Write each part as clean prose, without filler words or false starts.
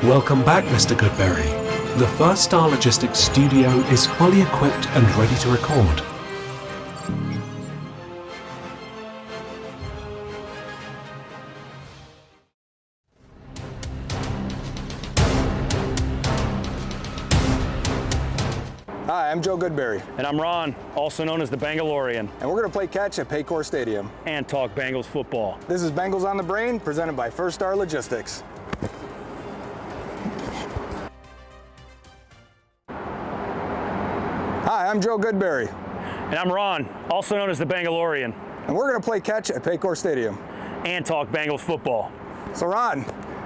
Welcome back, Mr. Goodberry. The First Star Logistics studio is fully equipped and ready to record. Hi, I'm Joe Goodberry. And I'm Ron, also known as the Bengalorian. And we're going to play catch at Paycor Stadium. And talk Bengals football. This is Bengals on the Brain, presented by First Star Logistics. Hi, I'm Joe Goodberry. And I'm Ron, also known as the Bengalorian. And we're going to play catch at Paycor Stadium. And talk Bengals football. So Ron,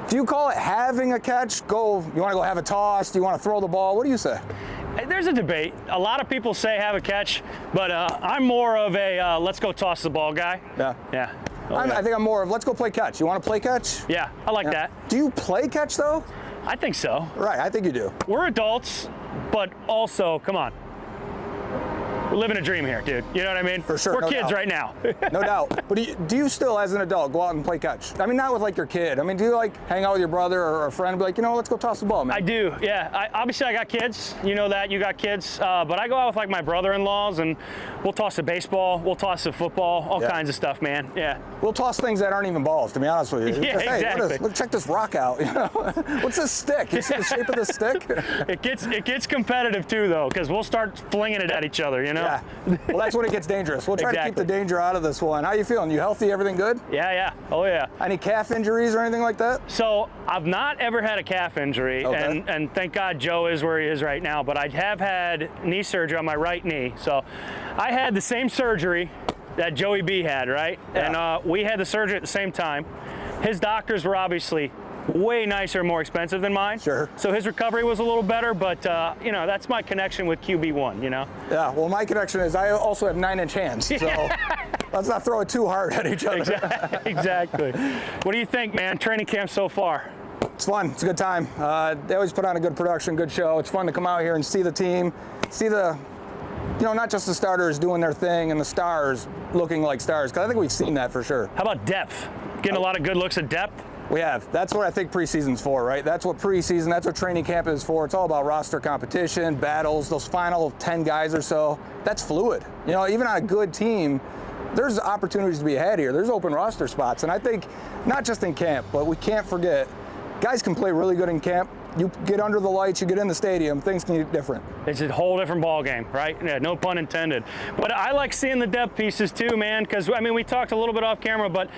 do you call it having a catch? You want to go have a toss? Do you want to throw the ball? What do you say? There's a debate. A lot of people say have a catch, but I'm more of a let's go toss the ball guy. Yeah. Yeah. I think I'm more of let's go play catch. You want to play catch? Yeah, I like that. Do you play catch though? I think so. Right, I think you do. We're adults, but also, come on. We're living a dream here, dude. You know what I mean? For sure. We're no kids doubt. right now. No doubt. But do you still, as an adult, go out and play catch? I mean, not with like your kid. I mean, do you like hang out with your brother or a friend and be like, let's go toss the ball, man? I do, yeah. Obviously, I got kids. You know that. You got kids. But I go out with like my brother-in-laws, and we'll toss a baseball, we'll toss a football, all kinds of stuff, man. Yeah. We'll toss things that aren't even balls, to be honest with you. Yeah, exactly. Let's check this rock out. What's this stick? You see the shape of this stick? It gets competitive too, though, because we'll start flinging it at each other. You know. Yeah. Well, that's when it gets dangerous. We'll try to keep the danger out of this one. How you feeling? You healthy? Everything good? Yeah. Oh yeah. Any calf injuries or anything like that? So I've not ever had a calf injury, and thank God Joe is where he is right now. But I have had knee surgery on my right knee. So I had the same surgery that Joey B had, right? Yeah. And we had the surgery at the same time. His doctors were obviously way nicer and more expensive than mine. Sure. So his recovery was a little better, but that's my connection with QB1, Yeah, well, my connection is I also have 9-inch hands, so let's not throw it too hard at each other. Exactly. What do you think, man? Training camp so far? It's fun. It's a good time. They always put on a good production, good show. It's fun to come out here and see the team, see the, not just the starters doing their thing and the stars looking like stars, because I think we've seen that for sure. How about depth? Getting a lot of good looks at depth? We have. That's what I think preseason's for, right? That's what preseason, that's what training camp is for. It's all about roster competition, battles, those final 10 guys or so. That's fluid. Even on a good team, there's opportunities to be had here. There's open roster spots. And I think not just in camp, but we can't forget, guys can play really good in camp. You get under the lights, you get in the stadium, things can get different. It's a whole different ball game, right? Yeah, no pun intended. But I like seeing the depth pieces too, man, because, we talked a little bit off camera, but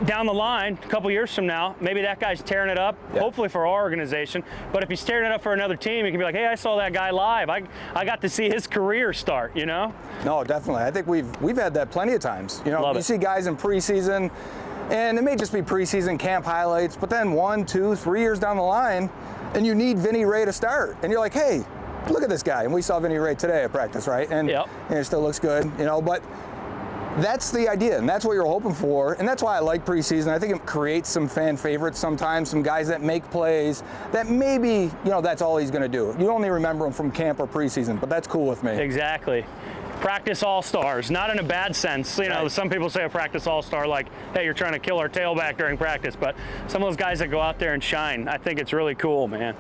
down the line, a couple years from now, maybe that guy's tearing it up, hopefully for our organization. But if he's tearing it up for another team, you can be like, hey, I saw that guy live. I got to see his career start, No, definitely. I think we've had that plenty of times. You see guys in preseason, and it may just be preseason camp highlights, but then 1, 2, 3 years down the line, and you need Vinny Ray to start. And you're like, hey, look at this guy. And we saw Vinny Ray today at practice, right? And it still looks good, but that's the idea, and that's what you're hoping for. And that's why I like preseason. I think it creates some fan favorites sometimes, some guys that make plays that maybe, that's all he's going to do. You only remember him from camp or preseason, but that's cool with me. Exactly. Practice all-stars, not in a bad sense. Some people say a practice all-star like, hey, you're trying to kill our tailback during practice, but some of those guys that go out there and shine, I think it's really cool, man.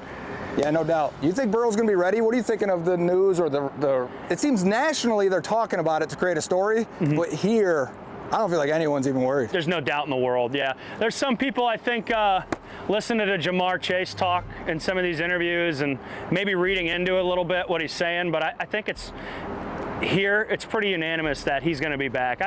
Yeah, no doubt. You think Burrow's going to be ready? What are you thinking of the news or the it seems nationally they're talking about it to create a story, but here, I don't feel like anyone's even worried. There's no doubt in the world, yeah. There's some people, I think, listening to Jamar Chase talk in some of these interviews and maybe reading into it a little bit what he's saying, but I think it's pretty unanimous that he's going to be back.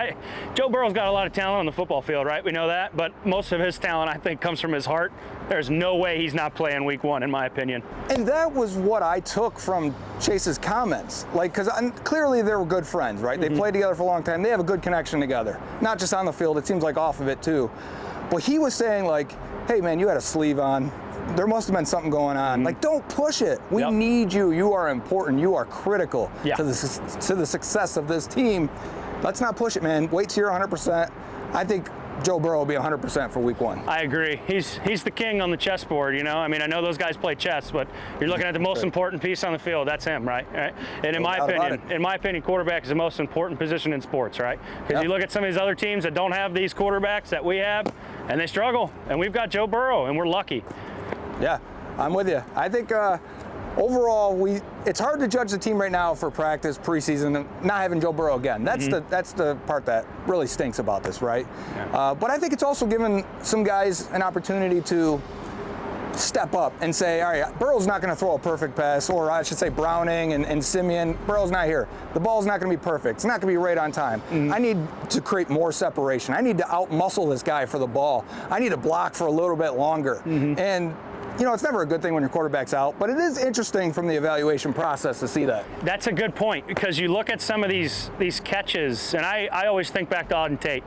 Joe Burrow's got a lot of talent on the football field, right? We know that, but most of his talent, I think, comes from his heart. There's no way he's not playing week 1, in my opinion. And that was what I took from Chase's comments. Because clearly they were good friends, right? They played together for a long time. They have a good connection together. Not just on the field, it seems like off of it too. But he was saying hey man, you had a sleeve on. There must have been something going on. Don't push it. We need you. You are important. You are critical to the success of this team. Let's not push it, man. Wait till you're 100%. I think Joe Burrow will be 100% for week 1. I agree. He's the king on the chessboard, I know those guys play chess, but you're looking at the most important piece on the field. That's him, right? And in my opinion, quarterback is the most important position in sports, right? Because you look at some of these other teams that don't have these quarterbacks that we have, and they struggle. And we've got Joe Burrow, and we're lucky. Yeah, I'm with you. I think overall, it's hard to judge the team right now for practice, preseason, and not having Joe Burrow again. That's the part that really stinks about this, right? Yeah. But I think it's also given some guys an opportunity to step up and say, all right, Burrow's not going to throw a perfect pass, or I should say Browning and Simeon. Burrow's not here. The ball's not going to be perfect. It's not going to be right on time. I need to create more separation. I need to out-muscle this guy for the ball. I need to block for a little bit longer. And you know, it's never a good thing when your quarterback's out, but it is interesting from the evaluation process to see that. That's a good point, because you look at some of these catches, and I always think back to Auden Tate,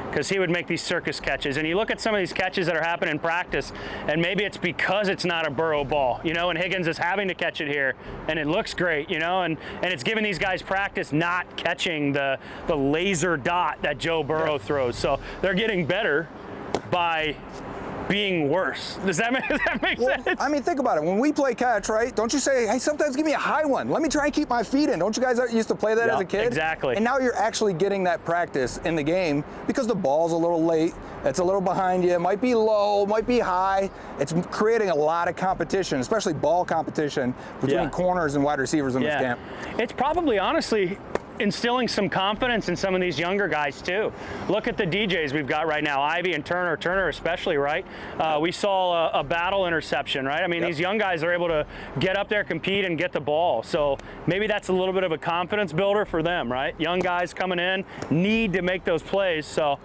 because he would make these circus catches. And you look at some of these catches that are happening in practice, and maybe it's because it's not a Burrow ball, you know, and Higgins is having to catch it here, and it looks great, you know, and it's giving these guys practice not catching the laser dot that Joe Burrow throws. So they're getting better by being worse. Does that make sense? I mean, think about it. When we play catch, right, don't you say, hey, sometimes give me a high one. Let me try and keep my feet in. Don't you guys used to play that as a kid? Exactly. And now you're actually getting that practice in the game because the ball's a little late. It's a little behind you. It might be low, might be high. It's creating a lot of competition, especially ball competition between corners and wide receivers in this camp. It's probably, honestly, instilling some confidence in some of these younger guys too. Look at the DJs we've got right now, Ivy and Turner especially, right? We saw a battle interception, right? I mean, these young guys are able to get up there, compete, and get the ball. So maybe that's a little bit of a confidence builder for them, right? Young guys coming in need to make those plays, so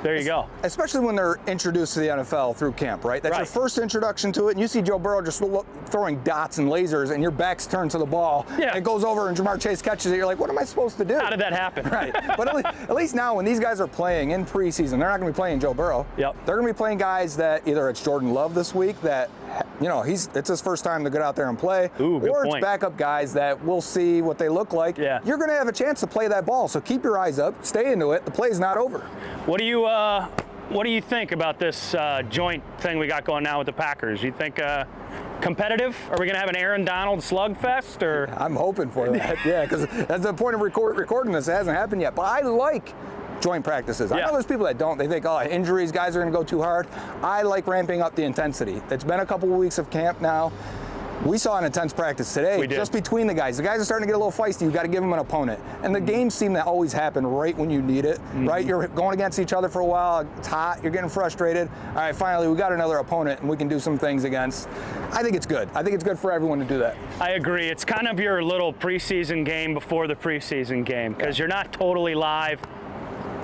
there you go. Especially when they're introduced to the NFL through camp, right? That's your first introduction to it, and you see Joe Burrow just throwing dots and lasers, and your back's turned to the ball. Yeah. It goes over, and Jamar Chase catches it. You're like, what am I supposed to do? How did that happen? Right. But at least now, when these guys are playing in preseason, they're not going to be playing Joe Burrow. Yep. They're going to be playing guys that either it's Jordan Love this week that, you know, it's his first time to get out there and play, or it's backup guys that we'll see what they look like. Yeah. You're going to have a chance to play that ball, so keep your eyes up, stay into it. The play's not over. What do you think about this joint thing we got going now with the Packers? You think competitive? Are we going to have an Aaron Donald slugfest? Or I'm hoping for that, yeah, because that's the point of recording this. It hasn't happened yet, but I like joint practices. I know there's people that don't. They think, oh, injuries, guys are going to go too hard. I like ramping up the intensity. It's been a couple of weeks of camp now. We saw an intense practice today, just between the guys. The guys are starting to get a little feisty. You've got to give them an opponent. And the games seem to always happen right when you need it, right? You're going against each other for a while. It's hot. You're getting frustrated. All right, finally, we got another opponent, and we can do some things against. I think it's good. I think it's good for everyone to do that. I agree. It's kind of your little preseason game before the preseason game, because you're not totally live.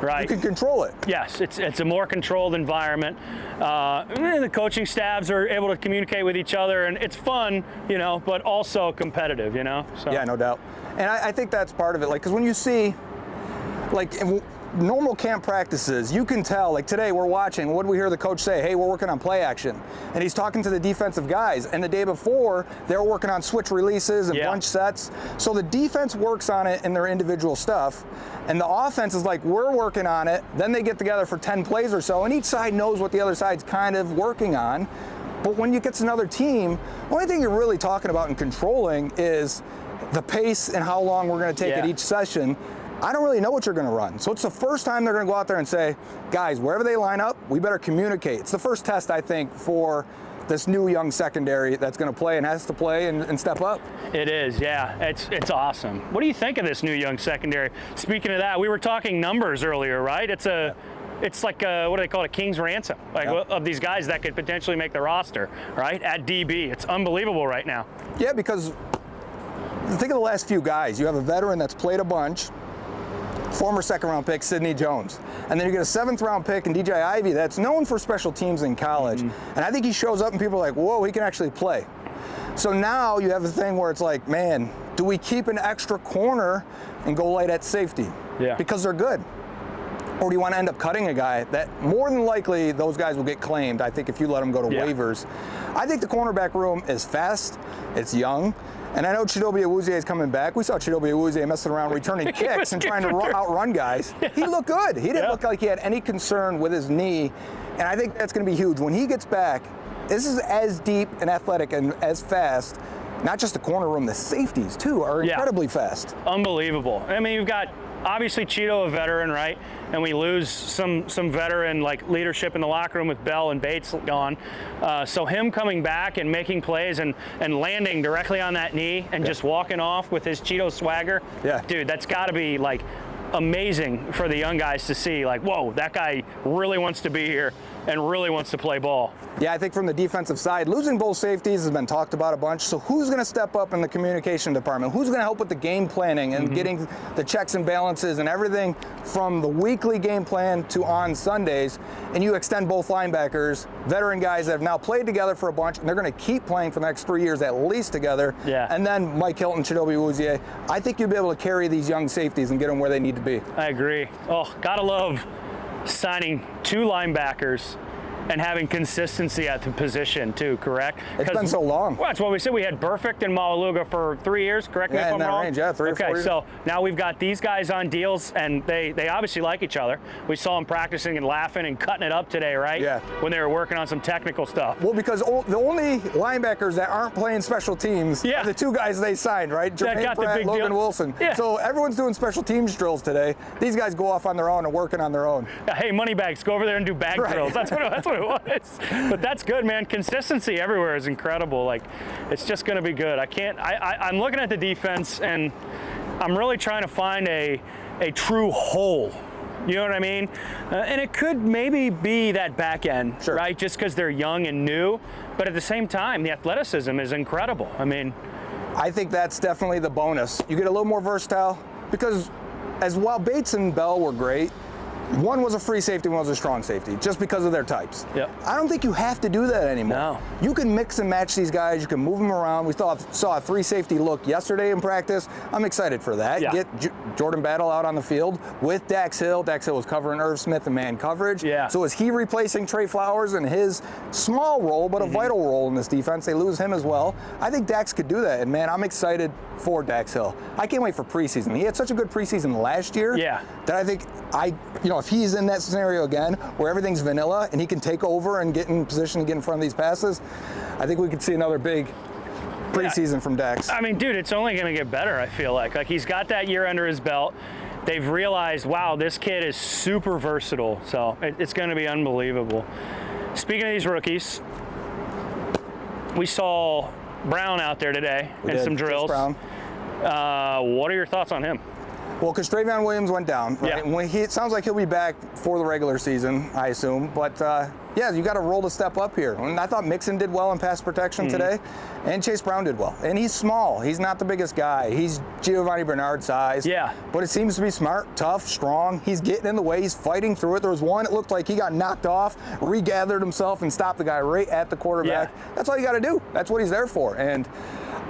Right. You can control it. Yes, it's a more controlled environment. The coaching staffs are able to communicate with each other, and it's fun, you know, but also competitive, you know. So. Yeah, no doubt. And I think that's part of it. Like, because when you see, like, normal camp practices, you can tell, like today we're watching, what do we hear the coach say? Hey, we're working on play action. And he's talking to the defensive guys. And the day before, they were working on switch releases and bunch sets. So the defense works on it in their individual stuff. And the offense is like, we're working on it. Then they get together for 10 plays or so, and each side knows what the other side's kind of working on. But when you get to another team, the only thing you're really talking about and controlling is the pace and how long we're going to take at each session. I don't really know what you're going to run. So it's the first time they're going to go out there and say, guys, wherever they line up, we better communicate. It's the first test, I think, for this new young secondary that's going to play and has to play and step up. It is, yeah. It's awesome. What do you think of this new young secondary? Speaking of that, we were talking numbers earlier, right? It's like what do they call it? A king's ransom, like of these guys that could potentially make the roster, right? At DB, it's unbelievable right now. Yeah, because think of the last few guys. You have a veteran that's played a bunch. Former second-round pick, Sidney Jones. And then you get a seventh-round pick in DJ Ivey that's known for special teams in college. And I think he shows up and people are like, whoa, he can actually play. So now you have a thing where it's like, man, do we keep an extra corner and go light at safety? Yeah. Because they're good. Or do you want to end up cutting a guy that more than likely those guys will get claimed, I think, if you let them go to waivers. I think the cornerback room is fast, it's young. And I know Chidobe Awuzie is coming back. We saw Chidobe Awuzie messing around returning kicks and trying to outrun guys. He looked good. He didn't look like he had any concern with his knee. And I think that's going to be huge. When he gets back, this is as deep and athletic and as fast. Not just the corner room, the safeties, too, are incredibly fast. Unbelievable. I mean, you've got obviously Cheeto a veteran, right? And we lose some veteran like leadership in the locker room with Bell and Bates gone. So him coming back and making plays and landing directly on that knee and just walking off with his Cheeto swagger, dude, that's got to be like amazing for the young guys to see. Like, whoa, that guy really wants to be here and really wants to play ball. Yeah, I think from the defensive side, losing both safeties has been talked about a bunch. So who's going to step up in the communication department? Who's going to help with the game planning and getting the checks and balances and everything from the weekly game plan to on Sundays? And you extend both linebackers, veteran guys that have now played together for a bunch, and they're going to keep playing for the next 3 years at least together. Yeah. And then Mike Hilton, Chidobe Awuzie. I think you'll be able to carry these young safeties and get them where they need to be. I agree. Oh, gotta love signing 2 linebackers and having consistency at the position too, correct? It's been so long. Well, that's what we said. We had Burfict and Malaluga for 3 years, correct me if I'm wrong? Range, yeah, 3 or 4 years. So now we've got these guys on deals, and they obviously like each other. We saw them practicing and laughing and cutting it up today, right? Yeah. When they were working on some technical stuff. Well, because the only linebackers that aren't playing special teams are the 2 guys they signed, right? Jermaine Pratt, Logan Wilson. Yeah. So everyone's doing special teams drills today. These guys go off on their own and working on their own. Hey, moneybags, go over there and do bag drills. That's what it was. But that's good, man. Consistency everywhere is incredible. Like, it's just going to be good. I'm looking at the defense, and I'm really trying to find a true whole. You know what I mean? And it could maybe be that back end, right? Just because they're young and new. But at the same time, the athleticism is incredible. I mean, I think that's definitely the bonus. You get a little more versatile because while Bates and Bell were great, one was a free safety, one was a strong safety, just because of their types. Yep. I don't think you have to do that anymore. No. You can mix and match these guys. You can move them around. We saw a 3-safety look yesterday in practice. I'm excited for that. Yeah. Get Jordan Battle out on the field with Dax Hill. Dax Hill was covering Irv Smith in man coverage. Yeah. So is he replacing Trey Flowers in his small role, but a vital role in this defense? They lose him as well. I think Dax could do that, and man, I'm excited for Dax Hill. I can't wait for preseason. He had such a good preseason last year that I think if he's in that scenario again where everything's vanilla and he can take over and get in position to get in front of these passes, I think we could see another big preseason from Dax. I mean, dude, it's only going to get better, I feel like. Like, he's got that year under his belt. They've realized, wow, this kid is super versatile. So it's going to be unbelievable. Speaking of these rookies, we saw Brown out there today in some drills. Brown. What are your thoughts on him? Well, because Travion Williams went down, right? Yeah. It sounds like he'll be back for the regular season, I assume. But you got to roll the step up here. And I thought Mixon did well in pass protection today, and Chase Brown did well. And he's small. He's not the biggest guy. He's Giovanni Bernard size. Yeah. But it seems to be smart, tough, strong. He's getting in the way. He's fighting through it. There was one, it looked like he got knocked off, regathered himself, and stopped the guy right at the quarterback. Yeah. That's all you got to do. That's what he's there for. And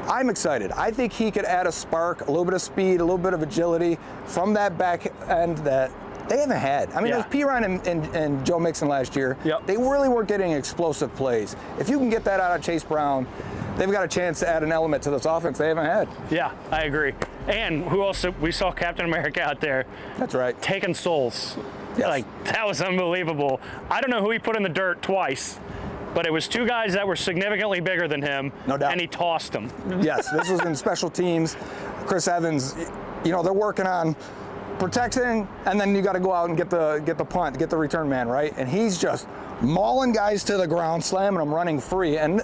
I'm excited. I think he could add a spark, a little bit of speed, a little bit of agility from that back end that they haven't had. I mean, it was Piran and Joe Mixon last year. Yep. They really weren't getting explosive plays. If you can get that out of Chase Brown, they've got a chance to add an element to this offense they haven't had. Yeah, I agree. And who else? We saw Captain America out there. That's right. Taking souls. Yes. Like, that was unbelievable. I don't know who he put in the dirt twice, but it was 2 guys that were significantly bigger than him. No doubt. And he tossed them. Yes, this was in special teams. Chris Evans, they're working on protecting, and then you got to go out and get the punt, get the return man, right? And he's just mauling guys to the ground, slamming them, running free. And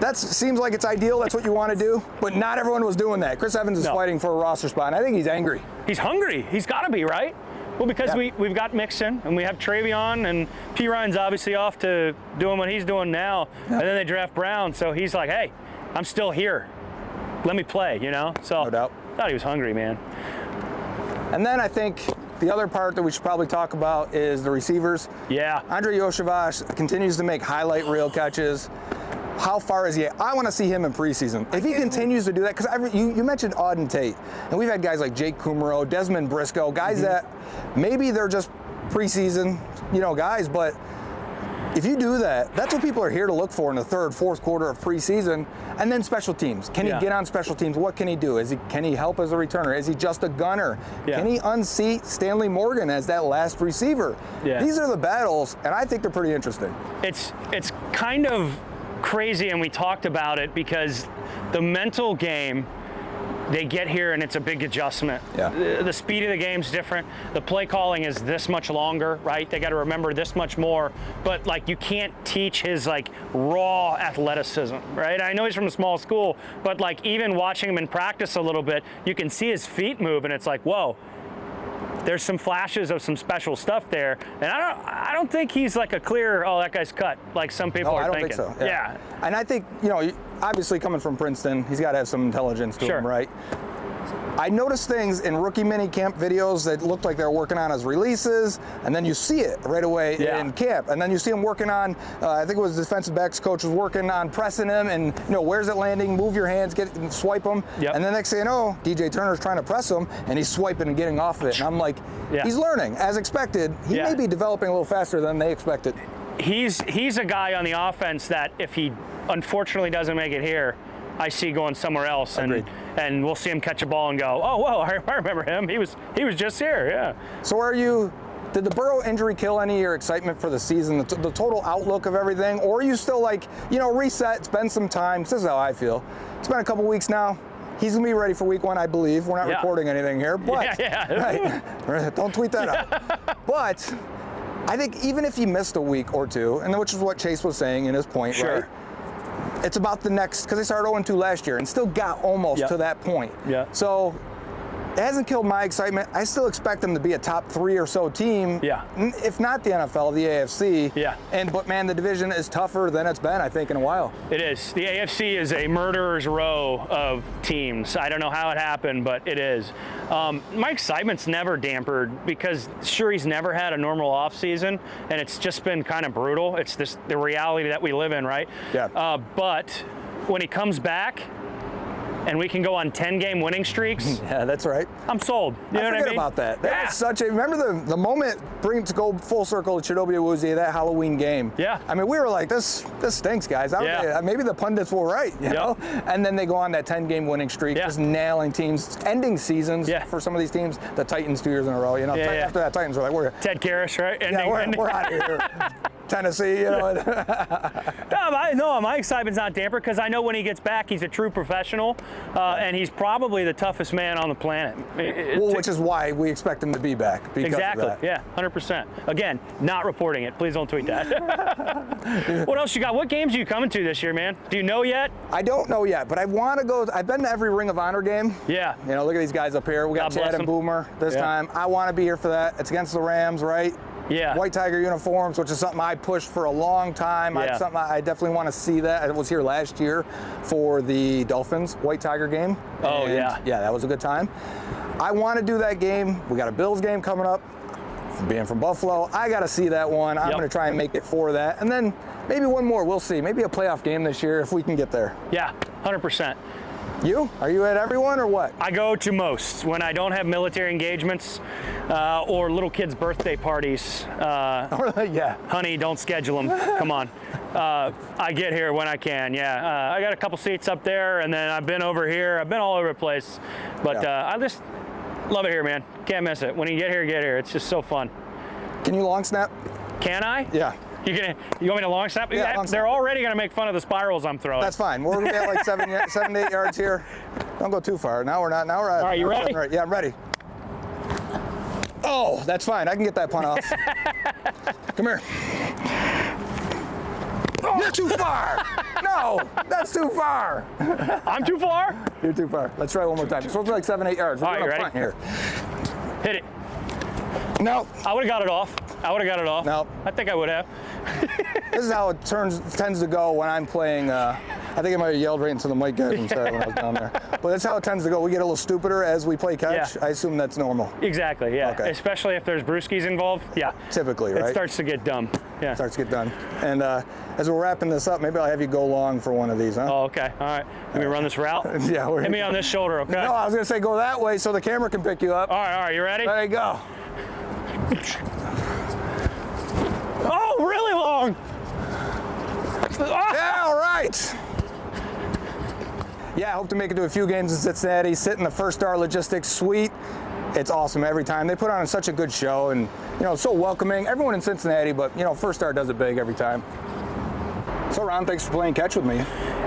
that seems like it's ideal. That's what you want to do. But not everyone was doing that. Chris Evans is fighting for a roster spot, and I think he's angry. He's hungry. He's got to be, right? Well, because we've got Mixon, and we have Travion, and P. Ryan's obviously off to doing what he's doing now, and then they draft Brown. So he's like, hey, I'm still here. Let me play, So no doubt. I thought he was hungry, man. And then I think the other part that we should probably talk about is the receivers. Yeah. Andre Yoshevach continues to make highlight reel catches. How far is he? I want to see him in preseason. If he continues to do that, because you mentioned Auden Tate, and we've had guys like Jake Kumaro, Desmond Briscoe, guys that maybe they're just preseason, guys, but if you do that, that's what people are here to look for in the third, fourth quarter of preseason. And then special teams. Can he get on special teams? What can he do? Can he help as a returner? Is he just a gunner? Yeah. Can he unseat Stanley Morgan as that last receiver? Yeah. These are the battles, and I think they're pretty interesting. It's kind of crazy, and we talked about it, because the mental game they get here and it's a big adjustment. Yeah. The speed of the game's different. The play calling is this much longer, right? They got to remember this much more. But like, you can't teach his like raw athleticism, right? I know he's from a small school, but like even watching him in practice a little bit, you can see his feet move, and it's like, whoa. There's some flashes of some special stuff there, and I don't think he's like a clear, oh, that guy's cut, like some people are thinking. I don't think so. Yeah. And I think, obviously coming from Princeton, he's got to have some intelligence to him, right? I noticed things in rookie mini camp videos that looked like they're working on his releases, and then you see it right away in camp, and then you see him working on, I think it was the defensive backs coach was working on pressing him, and where's it landing, move your hands, get and swipe them, and then next thing you know, DJ Turner's trying to press him, and he's swiping and getting off it, and I'm like, he's learning, as expected. He may be developing a little faster than they expected. He's a guy on the offense that if he unfortunately doesn't make it here, I see going somewhere else, and we'll see him catch a ball and go, oh, whoa, I remember him. He was just here, yeah. So did the Burrow injury kill any of your excitement for the season, the total outlook of everything, or are you still like, reset, spend some time? This is how I feel. It's been a couple weeks now. He's going to be ready for week 1, I believe. We're not reporting anything here, but right, don't tweet that out. But I think even if he missed a week or two, and which is what Chase was saying in his point, right? It's about the next, because they started 0-2 last year and still got almost to that point. So it hasn't killed my excitement. I still expect them to be a top 3 or so team. If not the NFL, the AFC. But man, the division is tougher than it's been, I think, in a while. It is. The AFC is a murderer's row of teams. I don't know how it happened, but it is. My excitement's never dampered because sure, he's never had a normal offseason, and it's just been kind of brutal. It's the reality that we live in, right? But when he comes back, and we can go on 10-game winning streaks. Yeah, that's right. I'm sold. You know what I mean? About that. That was such a, remember the moment, to go full circle to Chidobe Awuzie, that Halloween game. I mean, we were like, this stinks, guys. Maybe the pundits were right, you know? And then they go on that 10-game winning streak, just nailing teams, ending seasons for some of these teams. The Titans 2 years in a row, After that, Titans were like, Ted Karras, right? We're out of here. Tennessee, No, my excitement's not damper because I know when he gets back, he's a true professional, and he's probably the toughest man on the planet. Which is why we expect him to be back. Exactly. Yeah, 100%. Again, not reporting it. Please don't tweet that. What else you got? What games are you coming to this year, man? Do you know yet? I don't know yet, but I want to go. I've been to every Ring of Honor game. Look at these guys up here. We got Chad and Boomer this time. I want to be here for that. It's against the Rams, right? White Tiger uniforms, which is something I pushed for a long time. Something I definitely want to see that. I was here last year for the Dolphins White Tiger game. Yeah, that was a good time. I want to do that game. We got a Bills game coming up. Being from Buffalo, I got to see that one. I'm going to try and make it for that. And then maybe one more. We'll see. Maybe a playoff game this year if we can get there. Yeah, 100%. You? Are you at everyone or what? I go to most when I don't have military engagements or little kids' birthday parties. Honey, don't schedule them. Come on. I get here when I can. I got a couple seats up there, and then I've been over here. I've been all over the place. But I just love it here, man. Can't miss it. When you get here. It's just so fun. Can you long snap? Can I? Yeah. You want me to long snap? Yeah, long snap. They're already going to make fun of the spirals I'm throwing. That's fine. We're going to be at like 7 to 8 yards here. Don't go too far. Now we're not. Now we're at. All right, you ready? Right. Yeah, I'm ready. Oh, that's fine. I can get that punt off. Come here. Oh. You're too far. No, that's too far. I'm too far? You're too far. Let's try one more time. It's supposed to be like 7, 8 yards. We're all right, you ready? Punt here. Hit it. No. I would have got it off. No. I think I would have. This is how it tends to go when I'm playing. I think I might have yelled right into the mic guys inside when I was down there. But that's how it tends to go. We get a little stupider as we play catch. I assume that's normal. Exactly, yeah. Okay. Especially if there's brewskis involved. Yeah. Typically, right? It starts to get dumb. Yeah. It starts to get done. And as we're wrapping this up, maybe I'll have you go long for one of these, huh? Oh, okay. All right. Let me run this route. Hit me on this shoulder, okay? No, I was going to say go that way so the camera can pick you up. All right. You ready? There you go. Oh, really long. Yeah, all right. Yeah, I hope to make it to a few games in Cincinnati, sit in the First Star Logistics suite. It's awesome every time. They put on such a good show and, so welcoming. Everyone in Cincinnati, but, First Star does it big every time. So Ron, thanks for playing catch with me.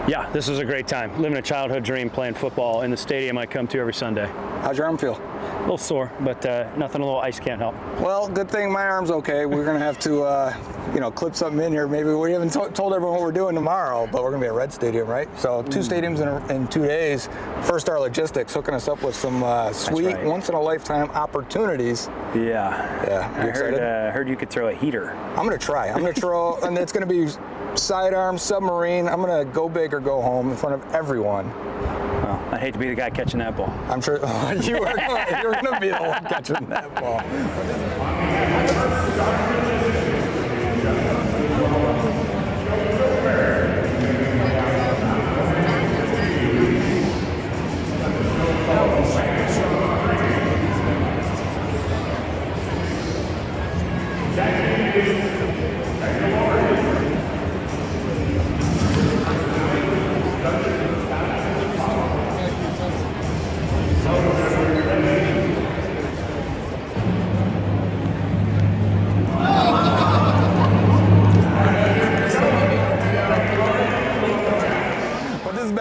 Yeah, this was a great time. Living a childhood dream, playing football in the stadium I come to every Sunday. How's your arm feel? A little sore, but nothing a little ice can't help. Well, good thing my arm's okay. We're going to have to, clip something in here. Maybe we haven't told everyone what we're doing tomorrow, but we're going to be at Red Stadium, right? So 2 stadiums in 2 days. First Star Logistics hooking us up with some sweet, once-in-a-lifetime opportunities. Yeah. Yeah. You excited? I heard you could throw a heater. I'm going to try. I'm going to throw, and it's going to be sidearm, submarine. I'm going to go big or go home in front of everyone. Well, I'd hate to be the guy catching that ball. I'm sure you're going to be the one catching that ball.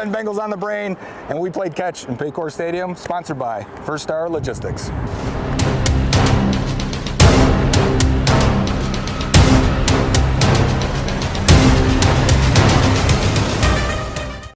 Bengals on the Brain, and we played catch in Paycor Stadium, sponsored by First Star Logistics.